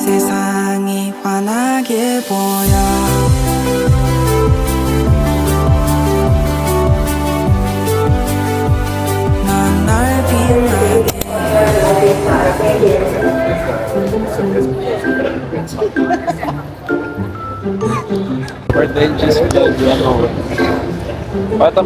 세상이 환하게 보여 넌 널 빛나게 Birthday just vlog ano. Bata.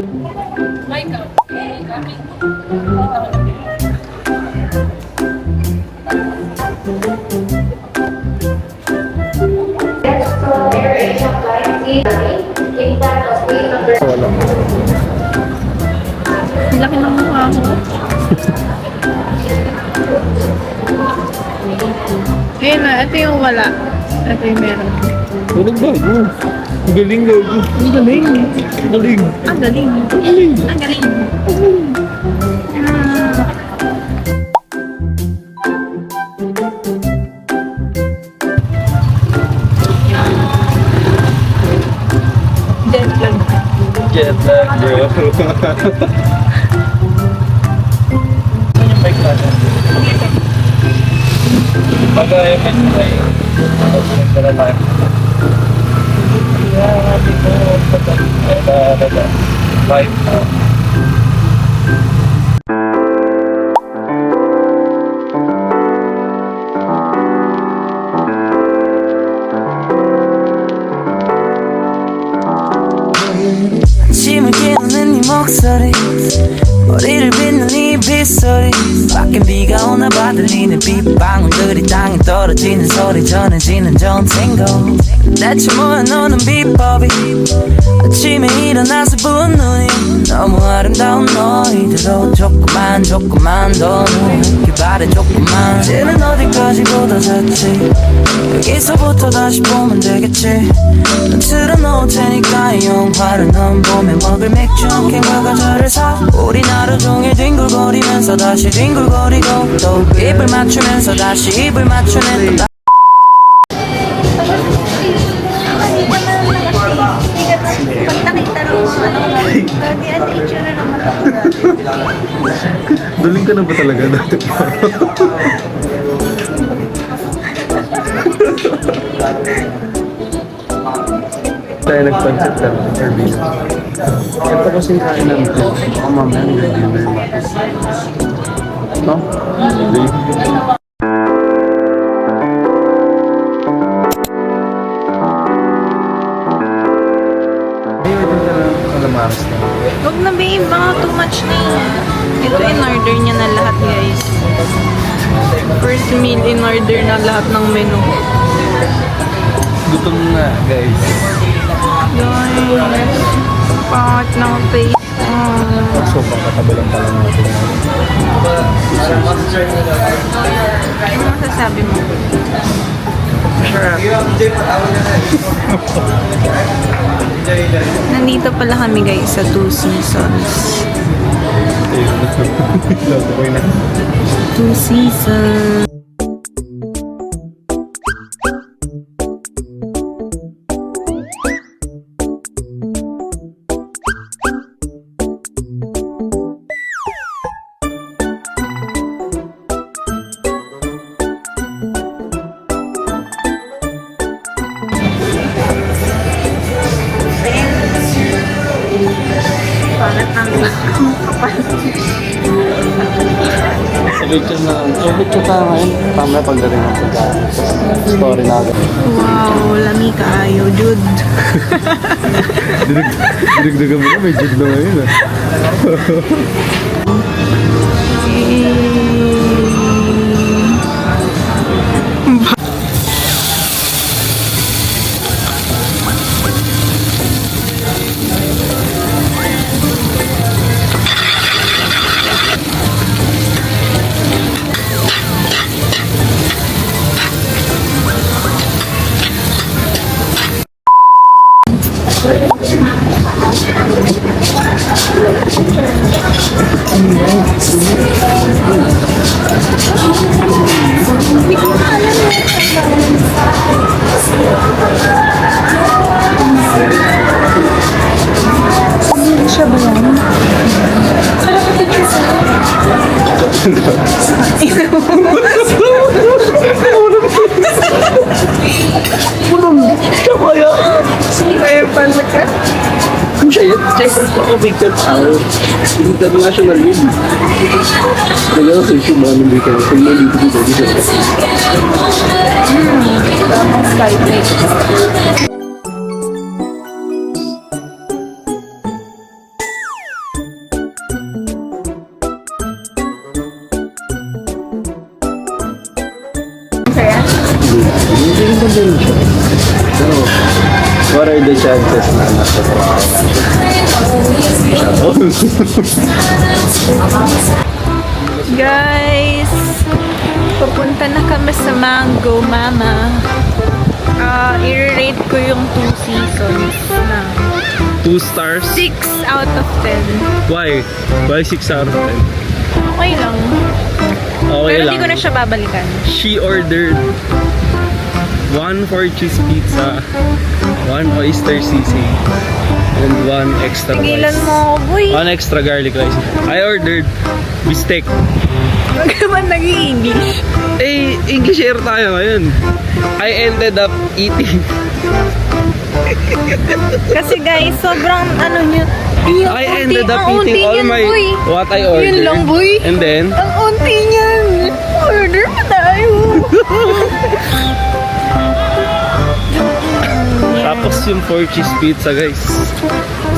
Wala. Laki ng mukha ko. Ayun na, ito yung wala. Ito yung meron. Galing gago. Galing gago. Ang galing. Galing. Ang galing. Galing. Ang galing. Jet lag. Jet lag, bro. Ano yung bike natin? Bagay, may nagdala tayo. Yeah, dito. Bye. 아침을 깨우는 네 목소리 머리를 빗는 네 빗소리 밖엔 비가 오나 봐 들리는 빗방울들이 땅에 떨어지는 소리 전해지는 전생고 대체 뭐야 너는 비법이 아침에 일어나서 부은 눈이 너무 아름다운 너희들로 조금만 더 눈길 바래 조금만 이제는 어디까지 보다 잤지 여기서부터 다시 보면 되겠지 넌 틀어놓을 테니까 이 영화를 넌 봄에 먹을 맥주 한 캔과 과자를 사 우린 하루 종일 뒹굴거리면서 다시 뒹굴거리고 또 입을 맞추면서 다시 입을 맞추는 또 Duling ka na ba talaga dati pa? Tayo nag-concept lang ng Airbnb. Ito kasing kain namin. Baka mamaya nag-review na yung batis. No? Hindi. Ayun, ito na lang kalamaras na. Huwag na babe, mga too much na yun. Ito in-order niya na lahat guys. First meal in-order na lahat ng menu. Gutom na, guys. Guys, pangit ng face. Sobrang katabalan pala natin. Ano masasabi mo? Nandito pala kami guys sa Two Seasons. Two Seasons. Palat ng kapal. Picture tayo ngayon. Tama na pagdating ng story natin. Wow, lami kaayo, Jude. Dinagdagan mo na, may jig na ngayon ah. siya yun. Check ako Victor Tower. International yun. Kaya ako sa issue mga ng Victor. Kung may dito dito. Tamang skyplate. Hindi rin din siya. Pero, what are the chances na nasa trabaho Guys, papunta na kami sa Mango Mama. I-rate ko yung 2 seasons na 2 stars? 6 out of 10. Why? Why 6 out of 10? Okay lang. Okay Pero lang. hindi ko na siya babalikan. She ordered 1 4-cheese pizza, 1 oyster sisig, and 1 extra Tigilan rice. mo ako, boy. 1 extra garlic rice. I ordered bistec. Huwag naman nag-i-English. Eh, English air tayo ngayon. I ended up eating. Kasi guys, sobrang ano nyo. Yung I unti- ended up ang eating unti all niyan, my boy. what I ordered. Yun lang, boy. And then, Ang unti niyan. Order pa tayo. tapos yung 4 cheese pizza, guys.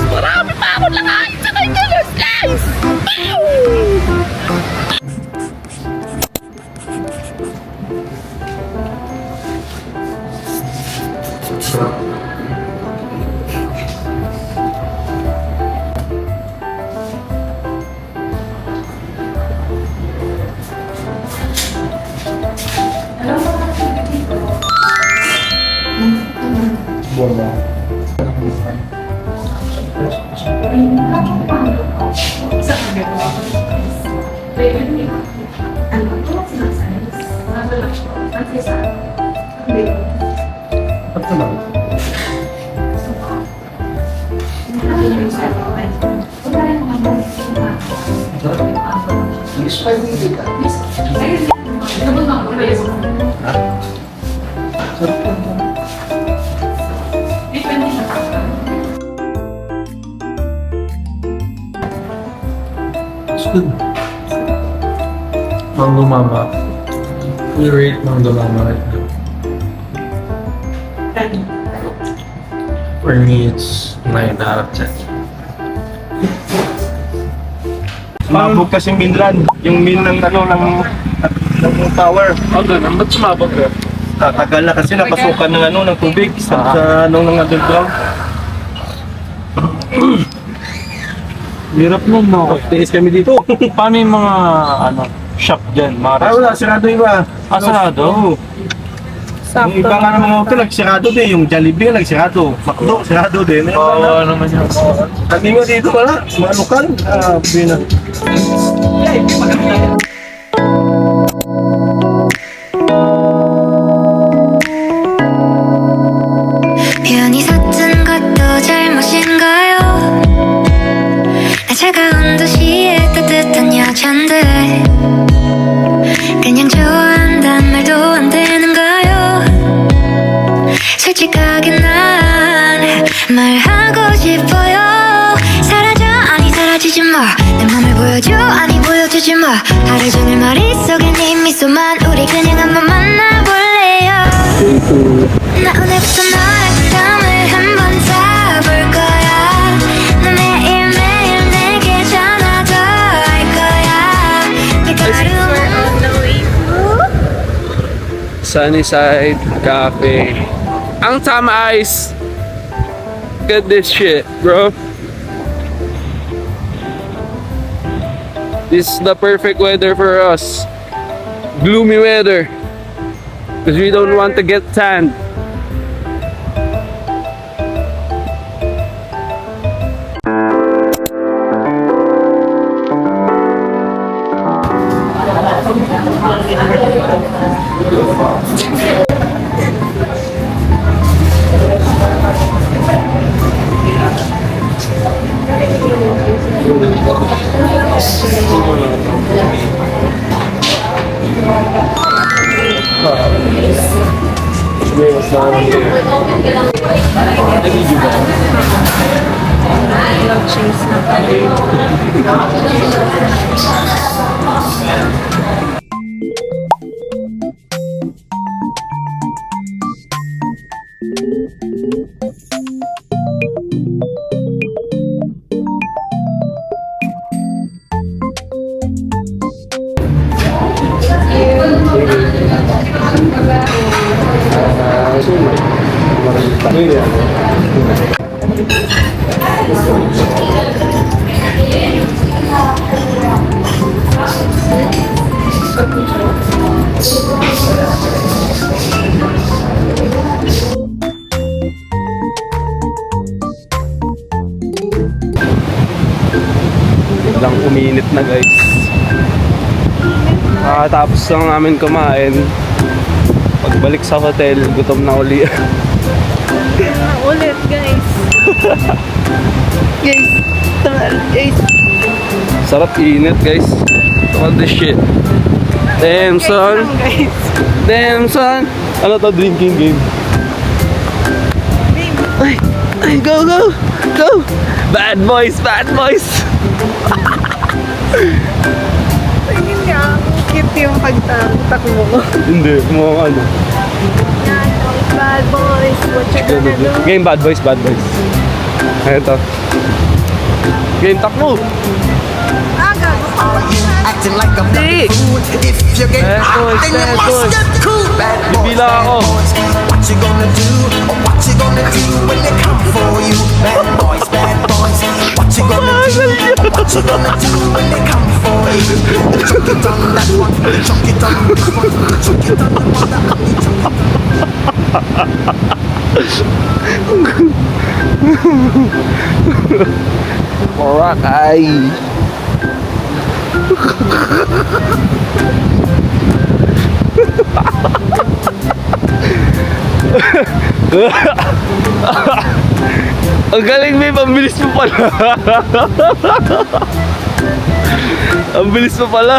Marami pa ako nakain sa kanya na slice. It's good. Mango Mama. We rate Mango Mama right now. For me, it's 9 out of 10. Sumabog kasi Minran, yung min ng ano ng tower. Oh, ganun. Ba't sumabog ka? Tatagal na kasi napasukan ng ano ng tubig sa ano ng underground. Hirap nun, no? Tiis kami dito. Paano yung mga, shop dyan? Mga Ay wala, sirado iba. Ah, sarado? Oo. Yung iba nga ng mga hotel, nagsirado din. Yung Jollibee, nagsirado. McDo, sirado din. Oo, naman yun. Sabi nga dito wala, mga lokal. Bina. 편히 섰던 것도 잘못인가요? 나 차가운 도시의 따뜻한 여잔데 그냥 좋아한단 말도 안 되는가요? 솔직하게 난 말하고 싶어요. 사라져 아니 사라지지 마. 내 맘을 보여줘 아니 보여주지 마. 하루 종일 머릿속에 네 미소만 우리 그냥 한번 만나볼래요. 나 오늘부터 너의 부담을 한번 잡을 거야. 나 매일매일 내게 전화 더 할 거야. We're on the way to Sunnyside Cafe. Ang tama ice. Get this shit, bro. This is the perfect weather for us. Gloomy weather. Because we don't want to get tanned. Love cheese na. Biglang uminit na guys. Tapos lang namin kumain. Pagbalik sa hotel, gutom na uli. Ulit, guys. Guys, tara, guys. Sarap init guys. Look at this shit. Damn son. Guys. Damn son. Ano to, drinking game? Ay, go, go, go. Bad boys, bad boys. Tingin nga, cute yung pagtakbo ko. Hindi, mga ano. Yan, bad boys, what you gonna do? Game bad boys, bad boys. Eto. Game takbo. Acting like I'm Di. not food. If you get Bad hot, boys, then you bad must boys. get cool. Bad boys, Bibila bad ako. boys. What you gonna do? Or what you gonna do when they come for you? Bad boys, bad boys. What you gonna do? Or what you gonna do when they come for you? Chuck it on that one, chuck it on this one, chuck it on the one that you chuck it on. Boracay. Ang galing, babe. Ang bilis mo pala. Ang bilis mo pala.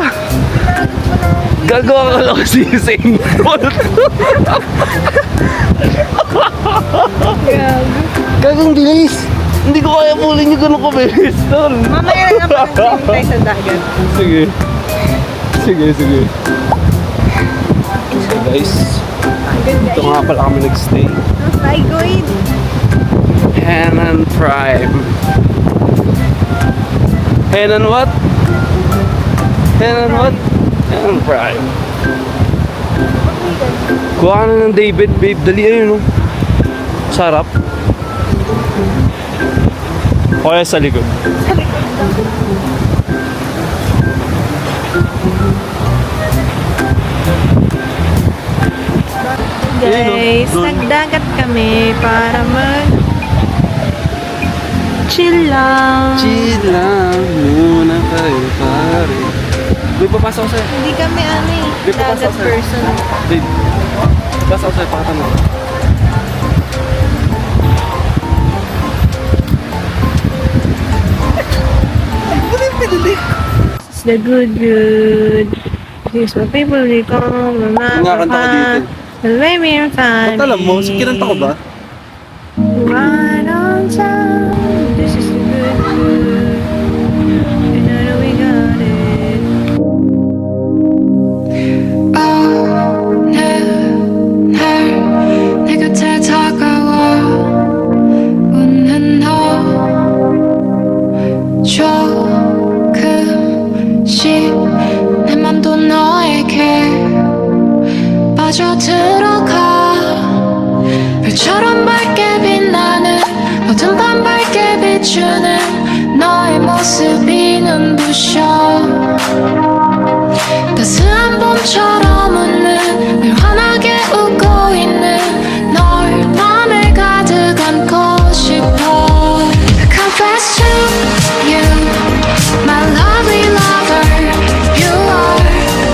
Gagawa ka lang kasi Usain Bolt. Gagang bilis. Hindi ko kaya pulin yung ganun kabilis, tol. Mamaya na pag-swim tayo sa dagat. Sige. Sige, sige. So guys, dito nga pala kami nagstay. Bye, Goid. Henan Prime. Henan what? Henan what? Henan Prime. Kuha ka na ng David, babe. Dali ayun, no? Sarap. O kaya sa likod. Guys, nagdagat kami para chill lang. Chill lang muna kayo, pare. Babe, papasok ko sa'yo. Hindi kami Di pa dagat pasok, sir. person. Babe, papasok ko sa'yo, pakatan mo. It's the good. Here's my favorite song. Kumakanta ka dito. Baby, I'm fine. Ba't alam mo? Kinanta ko ba? Right on time. This is the good. And I know we got it. 오늘 날 내 곁에 다가와 웃는 너 조금씩 내 맘도 너에게 빠져들어가 별처럼 밝게 빛나는 어둠 밤 밝게 비추는 너의 모습이 눈부셔 따스한 봄처럼 웃는 늘 환하게 웃고 있는 널 맘에 가득 안고 싶어 Confess to you my lovely lover You are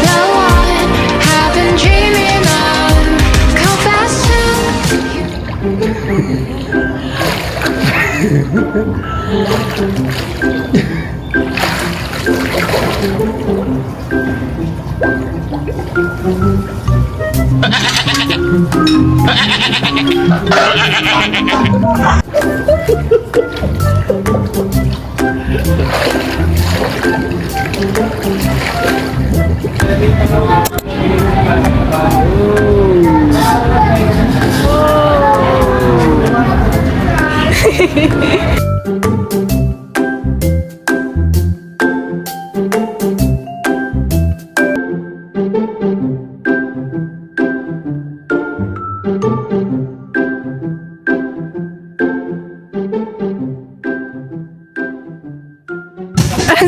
the one I've been dreaming of Confess to you Anong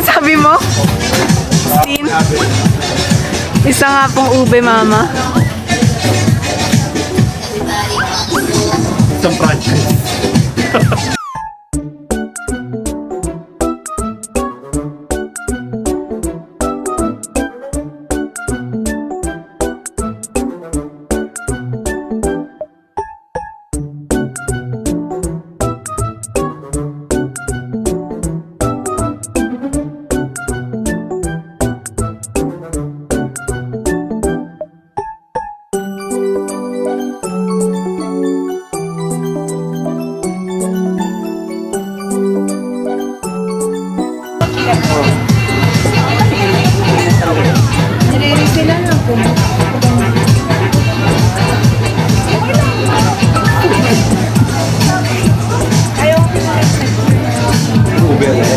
sabi mo? Sin? Isa nga pong ube, mama. Isang franchise.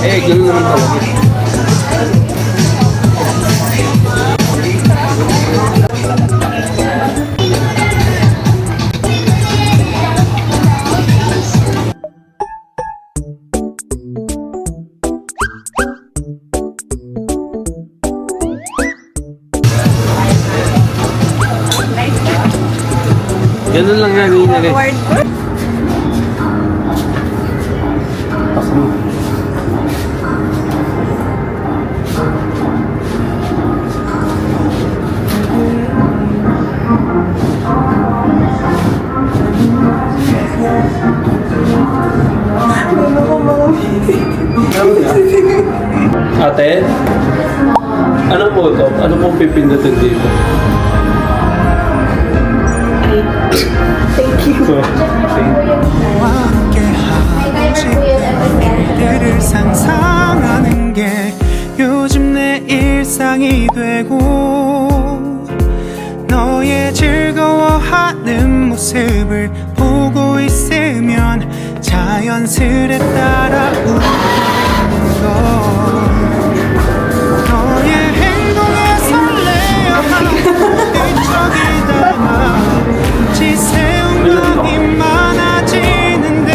Eh, ganun naman talaga. Ganun lang gagawin niya guys. Ate, ano po ito? Ano pong pipindutin dito? Thank you. 그들을 상상하는 게 요즘 내 일상이 되고 너의 즐거워하는 모습을 보고 있으면 자연스레 따라오는 걸 너의 행동에 설레어하는 뒤척이다가 지새운 마음이 많아지는데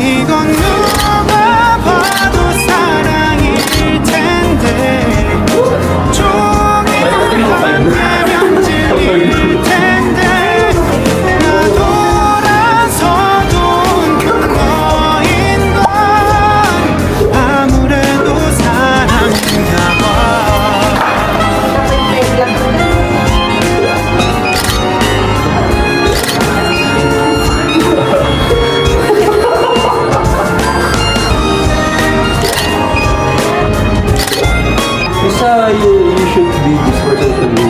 이건 누가 봐도 사랑일 텐데 종일 함께면 질릴 텐데 나 돌아서도 너인 건 아무래도 사랑인가 봐 Basta you should be this person to me.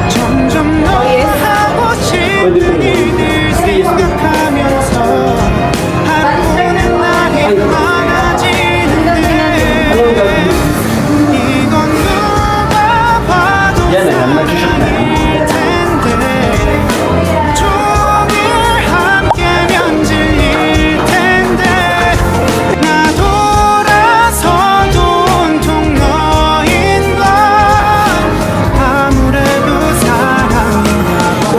점점 너 하고 싶은 일들 생각하면서 하루는 날이 많아지는데 이건 누가 봐도 사랑일 텐데 종일 함께면 질릴 텐데 나 돌아서도 온통 너인 건 아무래도 사랑인가 봐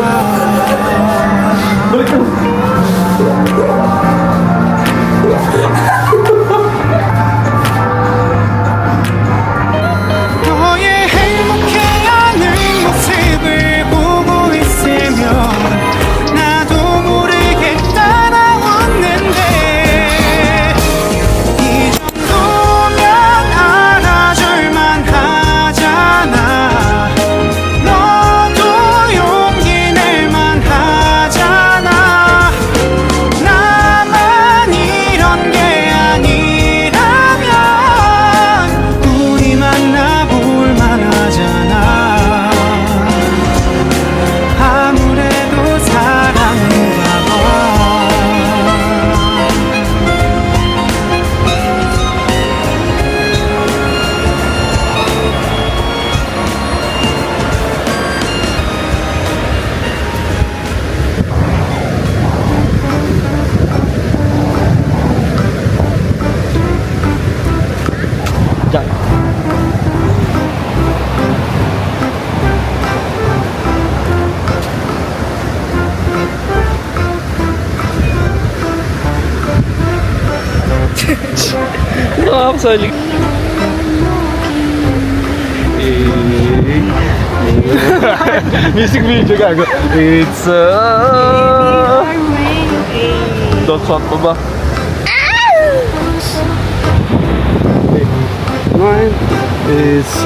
너의 행복해하는 모습을 sa likod. Music video gago. It's Don't shot pa ba? It's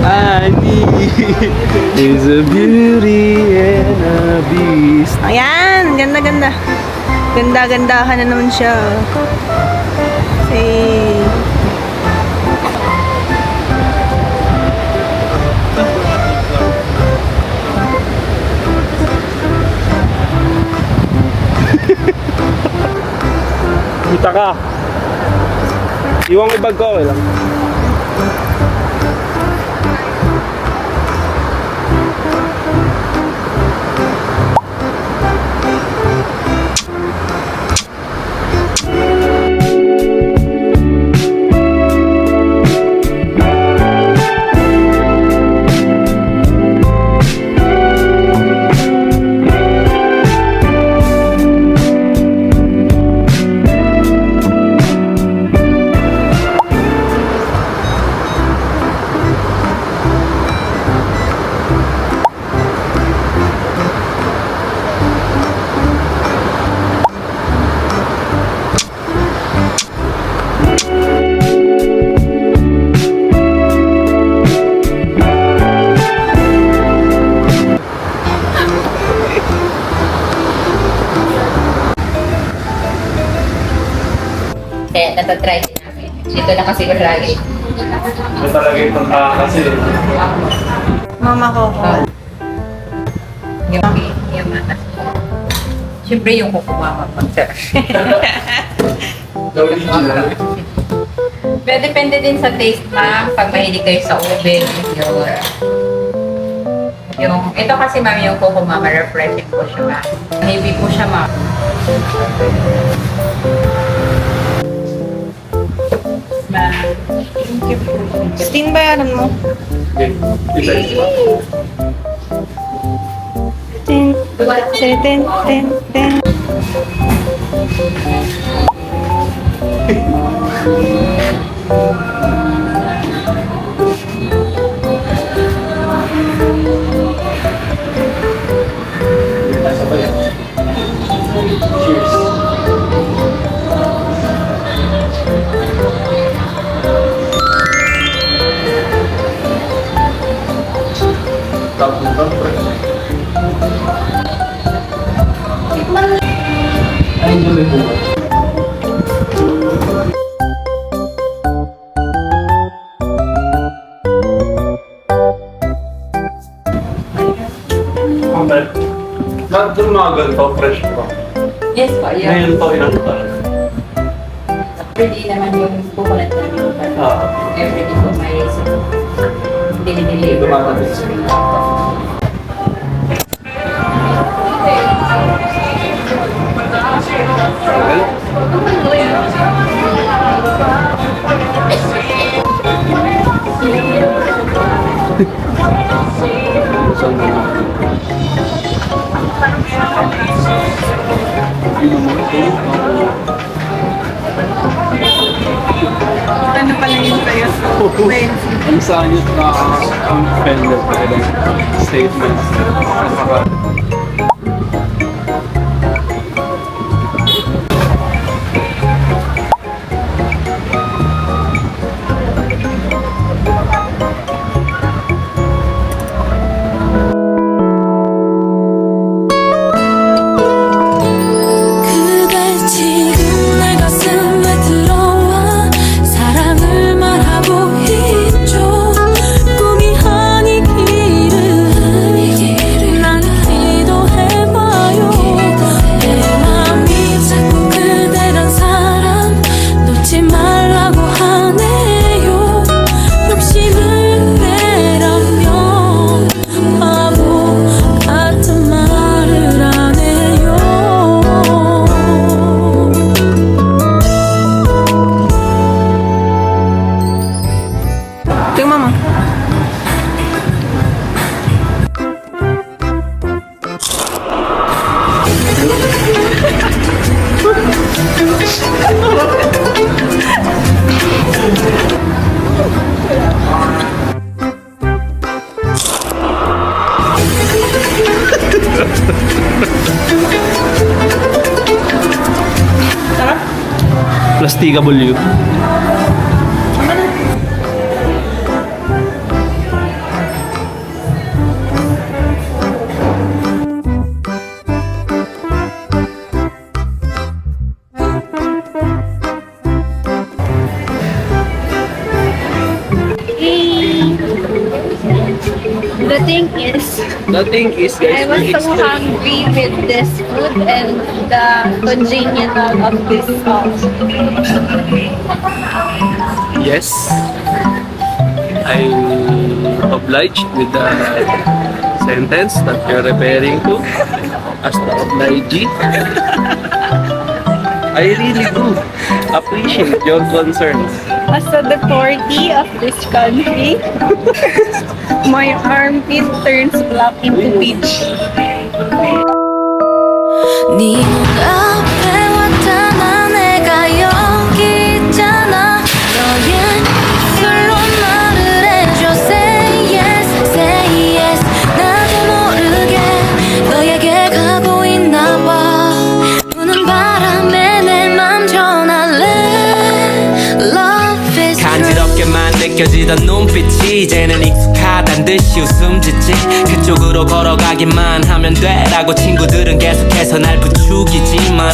I need is a beauty and a beast. Ayan, ganda-ganda. Ganda-gandahan na naman siya. Hey. Kita ka. Iwan ko yung bag ko, okay lang. Kaya natatry din namin. Dito na kasi lagi. Ito talaga yung kasi. Mama ko. Yung mata. Siyempre yung kukumama pag Pero depende din sa taste, ma'am. Pag mahilig kayo sa ube, ito kasi, ma'am, yung kukumama, refreshing po siya, ma'am. Heavy po siya, ma'am. Steam bayaran mo. Ten, ten, ten, ten. Lahat yung mga ganito, fresh pa. Yes po, yun. Ngayon to, ilang pa. Everyday naman yung coconut namin. Everyday po may deliver. Ano pala yun sa'yo? Ang sanyot na ang pendant na ilang statements. 그대 지금 내 가슴에 들어와 사랑을 말하고 있죠. 꿈이 아니기를 난 기도해봐요. 내 맘이 자꾸 그대란 사람 놓지 말라고 하네요. 욕심을 내라면 바보 같은 말을 안 해요. Tingnan mo. XTW. The thing is, I was so hungry with this food and the congenial of this sauce. Yes. I'm obliged with the sentence that you're referring to as the obligee. I really do appreciate your concerns. As a deportee of this country, my armpit turns black into peach. 네 눈앞에 왔잖아 내가 여기 있잖아 너의 입술로 말을 해줘 Say yes 나도 모르게 너에게 가고 있나봐 부는 바람에 내 맘 전할래 Love is true 간지럽게만 느껴지던 눈빛이 이제는 익숙하단 듯이 웃음 짓지 그쪽으로 걸어가기만 하면 돼라고 친구들은 계속해서 날 부추기지만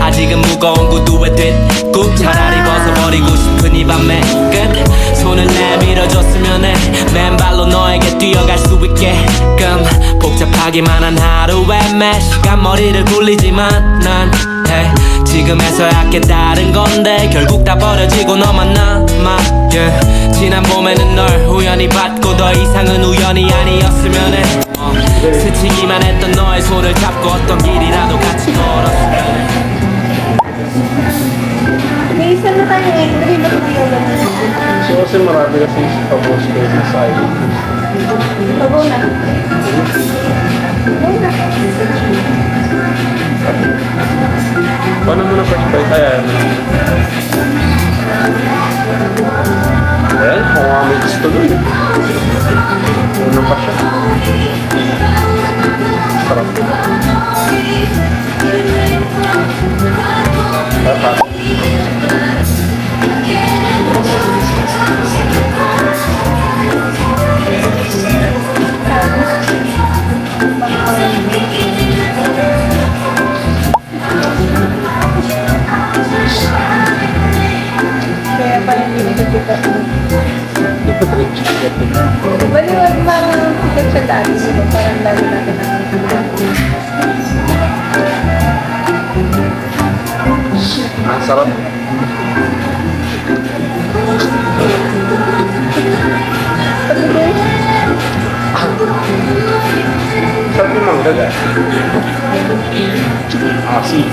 아직은 무거운 구두에 뒷굽 차라리 벗어버리고 싶은 이 밤의 끝 손을 내밀어줬으면 해 맨발로 너에게 뛰어갈 수 있게끔 복잡하기만 한 하루에 매 시간 머리를 굴리지만 난 hey, 지금에서야 깨달은 건데 결국 다 버려지고 너만 남아 yeah. 지난 봄에는 널 우연히 봤고 더 이상은 우연이 아니었으면 해 스치기만 했던 너의 손을 잡고 어떤 길이라도 같이 걸었으면 해 May isa na tayo entry, ba't may ulan? So kasi marami kasi tapos ko sa side. Bago na. Paano mo na first bite? Ayan. Ayan, kung may gusto dun. Ano pa siya? Sarap. Dapat. Kaya pala hindi nakikita. Baliwag parang sikat siya dati, diba? Parang lagi natin nakikita. Ang sarap. Sarap yung mangga, guys. Asin.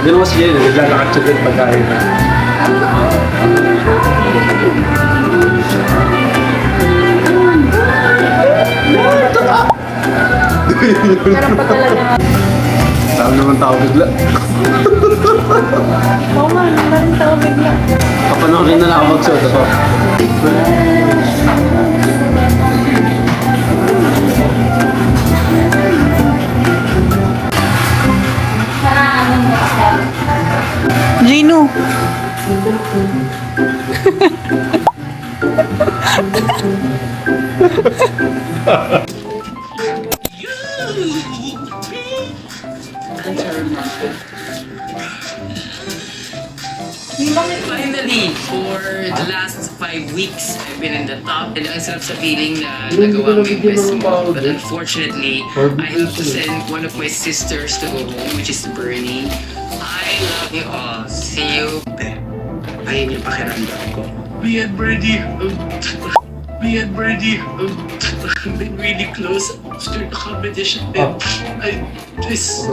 Hindi naman siya yun, naglalakad siya din pagkain na. Meron pa talaga. Saan naman tao bigla? Oo nga, maraming tao bigla. Kapanorin na lang ako magsuot ako. Gino. Finally, for the last 5 weeks, I've been in the top. And ang sarap sa feeling na nagawa mo yung best mo. But unfortunately, I have to send one of my sisters to go home, which is Bernie. I love you all. See you. Ayun yung pakiramdam ko. Me and Bernie, have been really close after the competition. And it's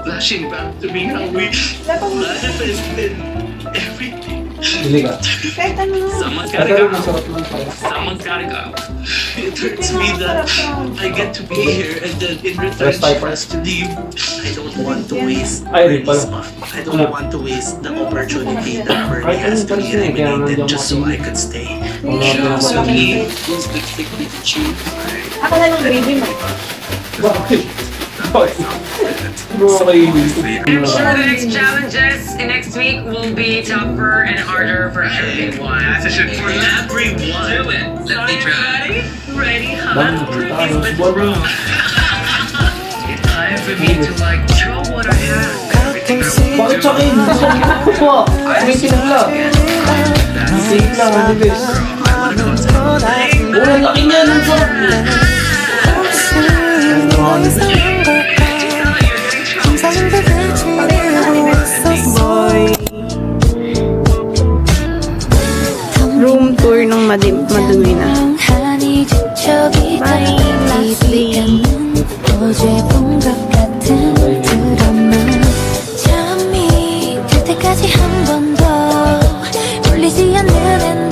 flashing back to me how we manifested everything. Bili ka. Someone's gotta go. Someone's gotta go. It hurts me that I get to be here and then in return she has to leave. I don't want to waste Ay, pala. I don't want to waste the opportunity that Bernie has to be eliminated just so I could stay. So he was the thick with the chew. Ako na lang gravy mo. Bakit? Ano kayo? I'm sure the next challenges next week will be tougher and harder for everyone. For everyone. Do it. Let me try. Ready, huh? It's time for me to like show what I have. Bakit sa akin? Ano po? May pinagla. Safe lang, ano bes? Uy, laki niya ng sarap. Room tour ng madumi na. 어제 본 것 같은 드라마 잠이 들 때까지 한 번 더 울리지 않는